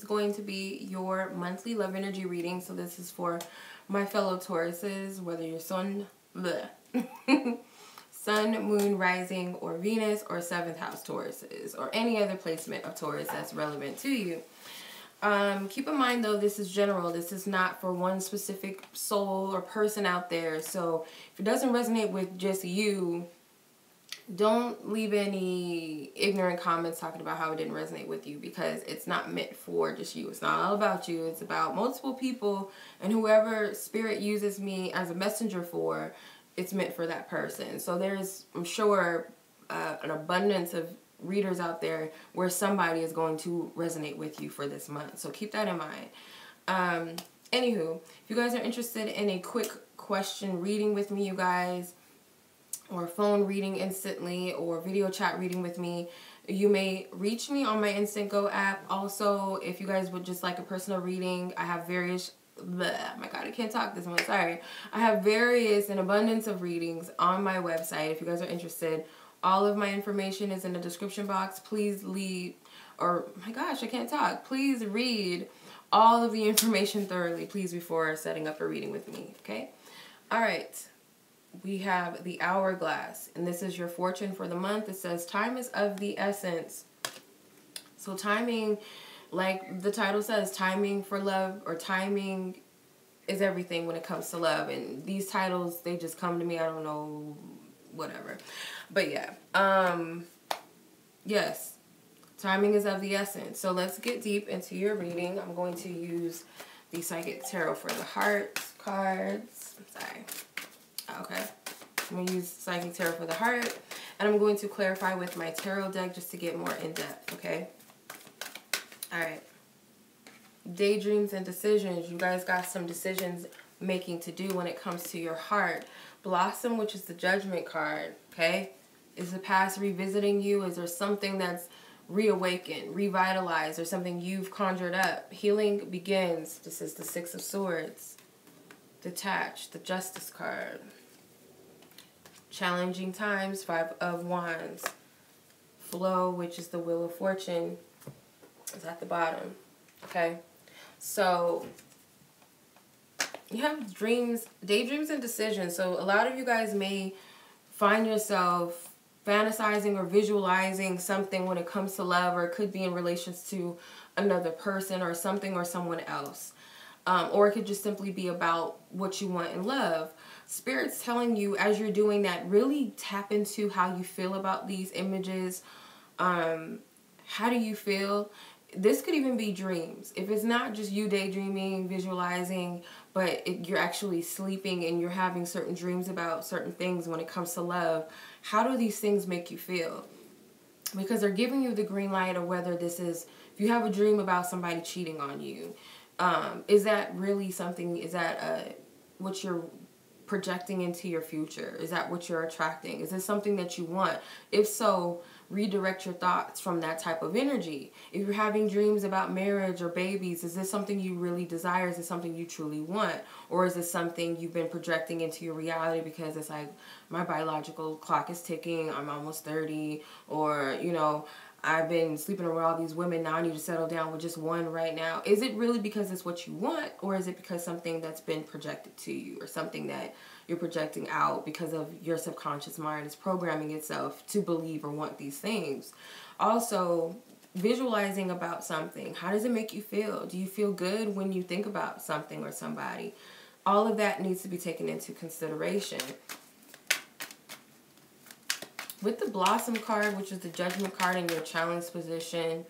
going to be your monthly love energy reading. So this is for my fellow Tauruses, whether you're sun, moon, rising, or Venus, or 7th house Tauruses, or any other placement of Taurus that's relevant to you. Keep in mind though, this is general. This is not for one specific soul or person out there. So if it doesn't resonate with just you, don't leave any ignorant comments talking about how it didn't resonate with you, because it's not meant for just you. It's not all about you. It's about multiple people, and whoever spirit uses me as a messenger for, it's meant for that person. So there's, I'm sure, an abundance of readers out there where somebody is going to resonate with you for this month. So keep that in mind. Anywho, if you guys are interested in a quick question reading with me, you guys, or phone reading instantly, or video chat reading with me, you may reach me on my Instantgo app. Also, if you guys would just like a personal reading, I have various, my God, I can't talk this much, sorry. I have various, an abundance of readings on my website. If you guys are interested, all of my information is in the description box. Please leave, or my gosh, I can't talk. Please read all of the information thoroughly, please, before setting up a reading with me, okay? All right. We have the hourglass, and this is your fortune for the month. It says time is of the essence. So timing, like the title says, timing for love, or timing is everything when it comes to love. And these titles, they just come to me. I don't know, whatever. But yeah, yes, timing is of the essence. So let's get deep into your reading. I'm going to use the Psychic Tarot for the Heart cards. I'm sorry. Okay. I'm going to use Psychic Tarot for the Heart, and I'm going to clarify with my tarot deck just to get more in depth, okay? All right. Daydreams and decisions. You guys got some decisions making to do when it comes to your heart. Blossom, which is the Judgment card, okay? Is the past revisiting you? Is there something that's reawakened, revitalized, or something you've conjured up? Healing begins. This is the Six of Swords. Detached, the Justice card. Challenging times, 5 of Wands. Flow, which is the Wheel of Fortune, is at the bottom, okay? So you have dreams, daydreams, and decisions. So a lot of you guys may find yourself fantasizing or visualizing something when it comes to love, or it could be in relations to another person or something or someone else. Or it could just simply be about what you want in love. Spirit's telling you, as you're doing that, really tap into how you feel about these images. How do you feel? This could even be dreams. If it's not just you daydreaming, visualizing, but you're actually sleeping and you're having certain dreams about certain things when it comes to love, how do these things make you feel? Because they're giving you the green light, or whether this is, if you have a dream about somebody cheating on you, is that really something, is that what you're projecting into your future? Is that what you're attracting? Is this something that you want? If so, redirect your thoughts from that type of energy. If you're having dreams about marriage or babies, is this something you really desire? Is this something you truly want? Or is this something you've been projecting into your reality because it's like, my biological clock is ticking, I'm almost 30, or, you know, I've been sleeping around all these women, now I need to settle down with just one right now. Is it really because it's what you want, or is it because something that's been projected to you, or something that you're projecting out because of your subconscious mind is programming itself to believe or want these things? Also, visualizing about something. How does it make you feel? Do you feel good when you think about something or somebody? All of that needs to be taken into consideration. With the Blossom card, which is the Judgment card in your challenge position,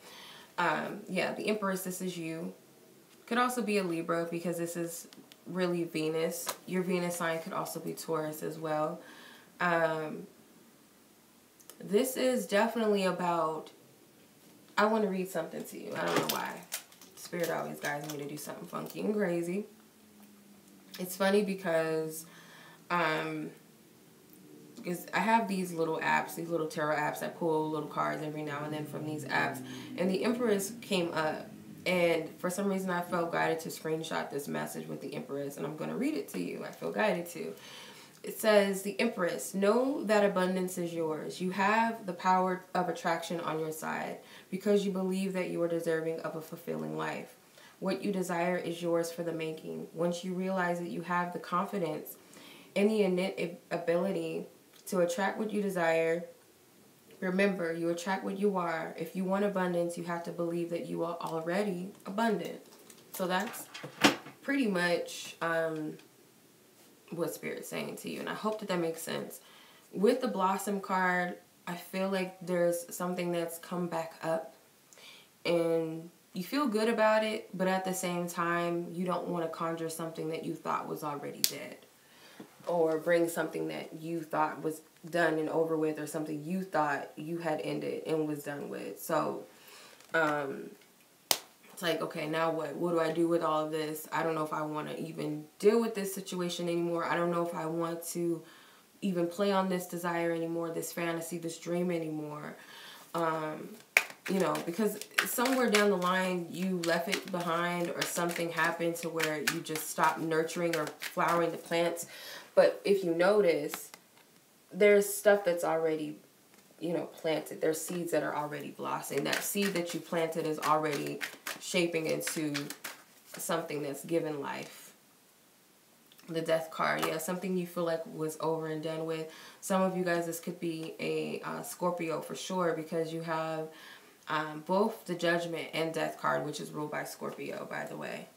yeah, the Empress, this is you. Could also be a Libra, because this is really Venus. Your Venus sign could also be Taurus as well. This is definitely about, I want to read something to you. I don't know why. Spirit always guides me to do something funky and crazy. It's funny because I have these little apps, these little tarot apps. I pull little cards every now and then from these apps. And the Empress came up. And for some reason, I felt guided to screenshot this message with the Empress. And I'm going to read it to you. I feel guided to. It says, the Empress, know that abundance is yours. You have the power of attraction on your side because you believe that you are deserving of a fulfilling life. What you desire is yours for the making. Once you realize that you have the confidence and the innate ability to attract what you desire, remember, you attract what you are. If you want abundance, you have to believe that you are already abundant. So that's pretty much what Spirit's saying to you. And I hope that that makes sense. With the Blossom card, I feel like there's something that's come back up. And you feel good about it, but at the same time, you don't want to conjure something that you thought was already dead. Or bring something that you thought was done and over with, or something you thought you had ended and was done with. So, it's like, okay, now what? What do I do with all of this? I don't know if I want to even deal with this situation anymore. I don't know if I want to even play on this desire anymore, this fantasy, this dream anymore. You know, because somewhere down the line, you left it behind or something happened to where you just stopped nurturing or flowering the plants. But if you notice, there's stuff that's already, you know, planted. There's seeds that are already blossoming. That seed that you planted is already shaping into something that's given life. The Death card, yeah, something you feel like was over and done with. Some of you guys, this could be a Scorpio for sure, because you have both the Judgment and Death card, which is ruled by Scorpio, by the way.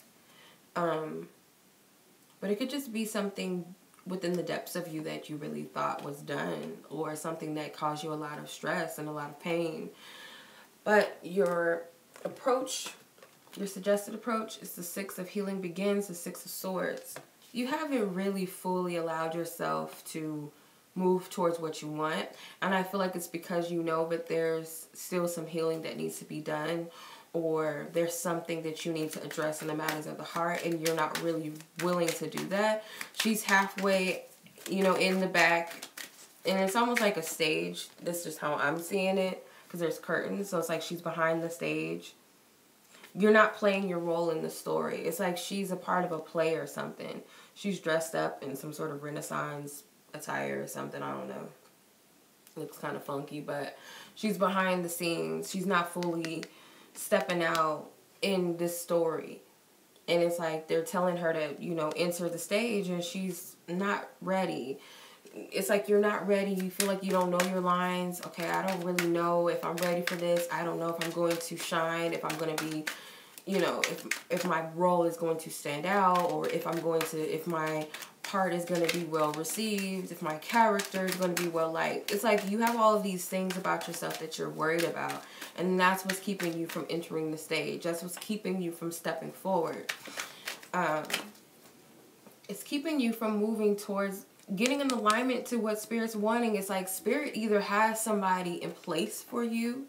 But it could just be something within the depths of you that you really thought was done, or something that caused you a lot of stress and a lot of pain. But your approach, your suggested approach, is the Six of Healing Begins, the Six of Swords. You haven't really fully allowed yourself to move towards what you want. And I feel like it's because you know that there's still some healing that needs to be done, or there's something that you need to address in the matters of the heart, and you're not really willing to do that. She's halfway, you know, in the back, and it's almost like a stage. That's just how I'm seeing it, because there's curtains, so it's like she's behind the stage. You're not playing your role in the story. It's like she's a part of a play or something. She's dressed up in some sort of Renaissance attire or something. I don't know. Looks kind of funky, but she's behind the scenes. She's not fully stepping out in this story. And it's like they're telling her to, you know, enter the stage, and she's not ready. It's like you're not ready. You feel like you don't know your lines. Okay, I don't really know if I'm ready for this. I don't know if I'm going to shine, if I'm going to be, you know, if my role is going to stand out, or if I'm going to, if my part is going to be well received, if my character is going to be well liked. It's like you have all of these things about yourself that you're worried about, and that's what's keeping you from entering the stage. That's what's keeping you from stepping forward. It's keeping you from moving towards getting in alignment to what Spirit's wanting. It's like Spirit either has somebody in place for you,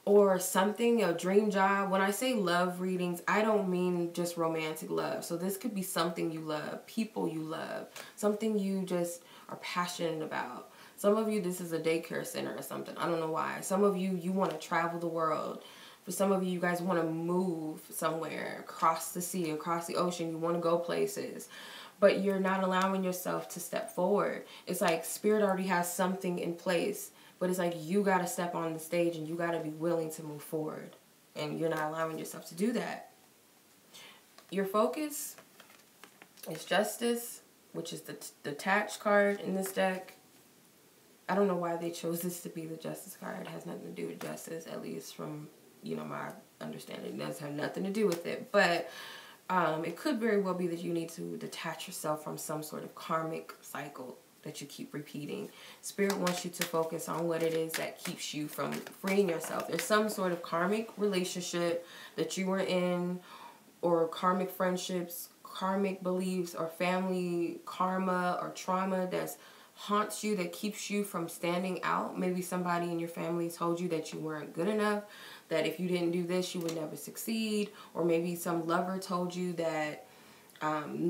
or something, a dream job. When I say love readings, I don't mean just romantic love. So this could be something you love, people you love, something you just are passionate about. Some of you, this is a daycare center or something. I don't know why. Some of you, you want to travel the world. For some of you, you guys want to move somewhere, across the sea, across the ocean. You want to go places, but you're not allowing yourself to step forward. It's like Spirit already has something in place, but it's like you got to step on the stage and you got to be willing to move forward. And you're not allowing yourself to do that. Your focus is Justice, which is the Detached card in this deck. I don't know why they chose this to be the Justice card. It has nothing to do with justice, at least from, you know, my understanding. It does have nothing to do with it. But it could very well be that you need to detach yourself from some sort of karmic cycle that you keep repeating. Spirit wants you to focus on what it is that keeps you from freeing yourself. There's some sort of karmic relationship that you were in, or karmic friendships, karmic beliefs, or family karma or trauma that's haunts you, that keeps you from standing out. Maybe somebody in your family told you that you weren't good enough, that if you didn't do this, you would never succeed. Or maybe some lover told you that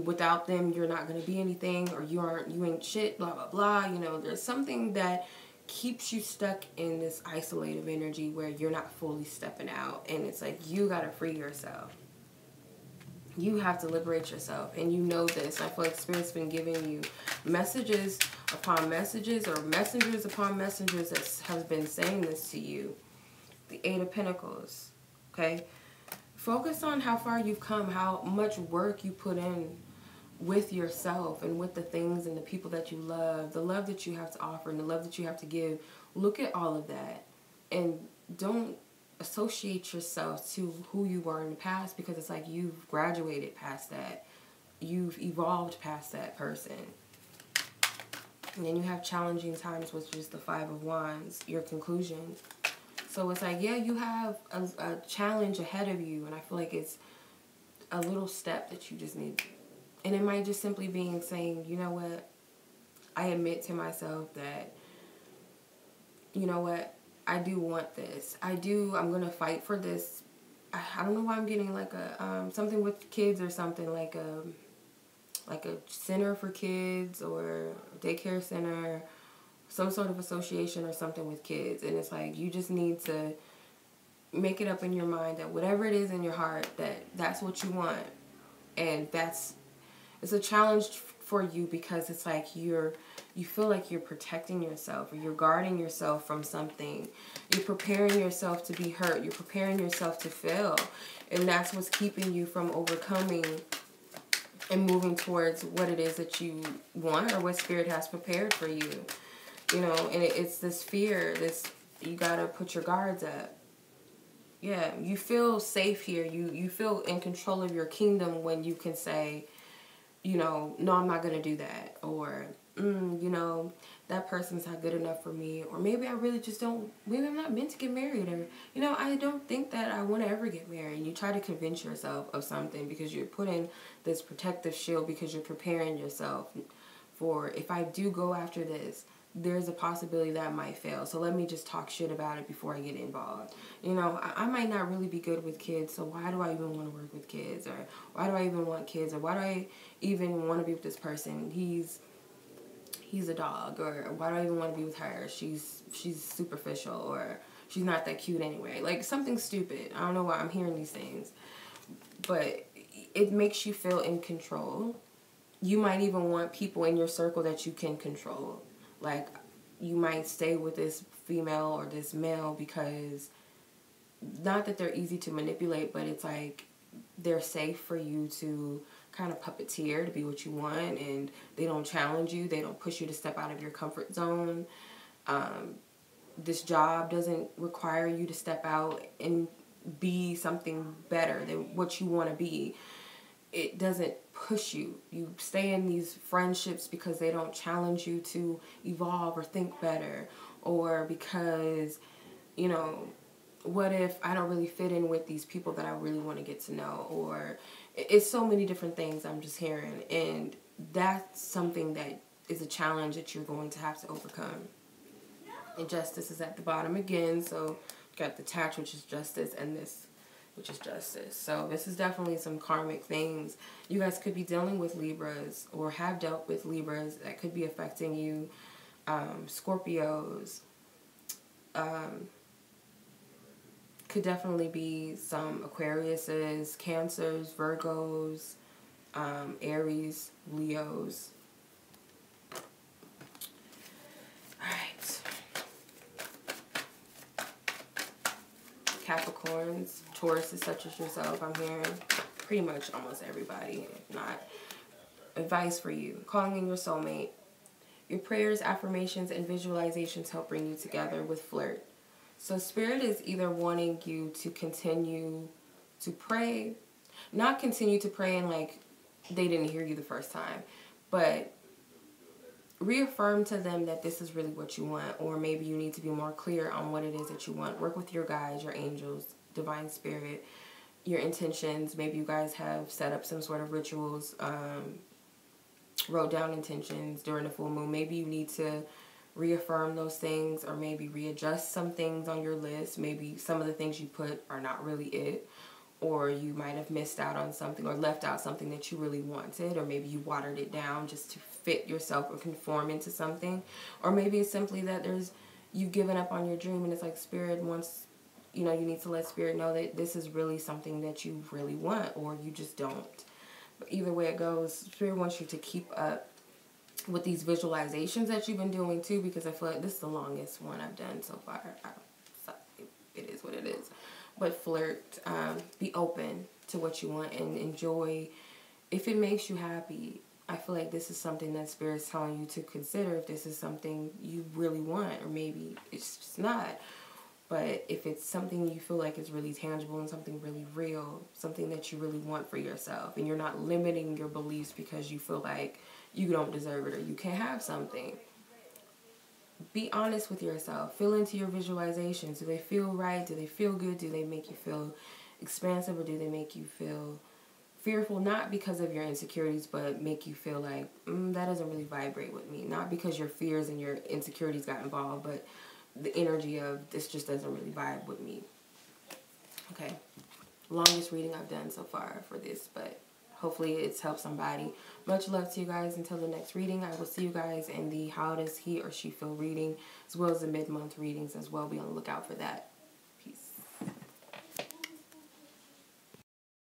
without them, you're not going to be anything, or you ain't shit, blah, blah, blah. You know, there's something that keeps you stuck in this isolative energy where you're not fully stepping out. And it's like, you got to free yourself. You have to liberate yourself, and you know this. I feel like Spirit's been giving you messages upon messages, or messengers upon messengers that have been saying this to you. The Eight of Pentacles, okay? Focus on how far you've come, how much work you put in with yourself and with the things and the people that you love, the love that you have to offer and the love that you have to give. Look at all of that, and don't associate yourself to who you were in the past, because it's like you've graduated past that. You've evolved past that person. And then you have challenging times, which is the Five of Wands, your conclusion. So it's like, yeah, you have a challenge ahead of you, and I feel like it's a little step that you just need. And it might just simply be saying, you know what, I admit to myself that, you know what, I do want this. I'm going to fight for this. I don't know why I'm getting like a, something with kids or something, like a center for kids or a daycare center, some sort of association or something with kids. And it's like, you just need to make it up in your mind that whatever it is in your heart, that's what you want. And it's a challenge for you, because it's like you feel like you're protecting yourself, or you're guarding yourself from something. You're preparing yourself to be hurt. You're preparing yourself to fail. And that's what's keeping you from overcoming and moving towards what it is that you want, or what Spirit has prepared for you. You know, and it's this fear, you got to put your guards up. Yeah, you feel safe here. You feel in control of your kingdom when you can say, you know, no, I'm not going to do that. Or, you know, that person's not good enough for me. Or maybe I really just maybe I'm not meant to get married. Or, you know, I don't think that I want to ever get married. And you try to convince yourself of something, because you're putting this protective shield, because you're preparing yourself for, if I do go after this, there's a possibility that I might fail. So let me just talk shit about it before I get involved. You know, I might not really be good with kids, so why do I even want to work with kids? Or why do I even want kids? Or why do I even want to be with this person? He's a dog. Or why do I even want to be with her? She's superficial, or she's not that cute anyway. Like, something stupid. I don't know why I'm hearing these things. But it makes you feel in control. You might even want people in your circle that you can control. Like, you might stay with this female or this male because, not that they're easy to manipulate, but it's like they're safe for you to kind of puppeteer to be what you want, and they don't challenge you. They don't push you to step out of your comfort zone. This job doesn't require you to step out and be something better than what you want to be. It doesn't push you. You stay in these friendships because they don't challenge you to evolve or think better, or because, you know, what if I don't really fit in with these people that I really want to get to know? Or it's so many different things I'm just hearing, and that's something that is a challenge that you're going to have to overcome. And Justice is at the bottom again, so you got Detach, which is Justice, and this, which is Justice. So this is definitely some karmic things. You guys could be dealing with Libras, or have dealt with Libras that could be affecting you. Scorpios. Could definitely be some Aquariuses, Cancers, Virgos, Aries, Leos. Alright. Capricorns, Tauruses such as yourself, I'm hearing. Pretty much almost everybody, if not. Advice for you. Calling in your soulmate. Your prayers, affirmations, and visualizations help bring you together with flirt. So Spirit is either wanting you to continue to pray. Not continue to pray and like they didn't hear you the first time. But reaffirm to them that this is really what you want, or maybe you need to be more clear on what it is that you want. Work with your guides, your angels, divine spirit, your intentions. Maybe you guys have set up some sort of rituals, wrote down intentions during the full moon. Maybe you need to reaffirm those things, or maybe readjust some things on your list. Maybe some of the things you put are not really it, or you might have missed out on something or left out something that you really wanted, or maybe you watered it down just to fit yourself or conform into something. Or maybe it's simply that you've given up on your dream, and it's like Spirit wants you know, you need to let Spirit know that this is really something that you really want, or you just don't. But either way it goes, Spirit wants you to keep up with these visualizations that you've been doing too, because I feel like this is the longest one I've done so far. It is what it is. But flirt, be open to what you want and enjoy. If it makes you happy, I feel like this is something that Spirit's telling you to consider, if this is something you really want, or maybe it's just not. But if it's something you feel like is really tangible and something really real, something that you really want for yourself, and you're not limiting your beliefs because you feel like you don't deserve it or you can't have something, be honest with yourself. Feel into your visualizations. Do they feel right? Do they feel good? Do they make you feel expansive, or do they make you feel fearful? Not because of your insecurities, but make you feel like, that doesn't really vibrate with me. Not because your fears and your insecurities got involved, but the energy of this just doesn't really vibe with me. Okay. Longest reading I've done so far for this, but hopefully it's helped somebody. Much love to you guys. Until the next reading, I will see you guys in the how does he or she feel reading, as well as the mid-month readings as well. Be on the lookout for that.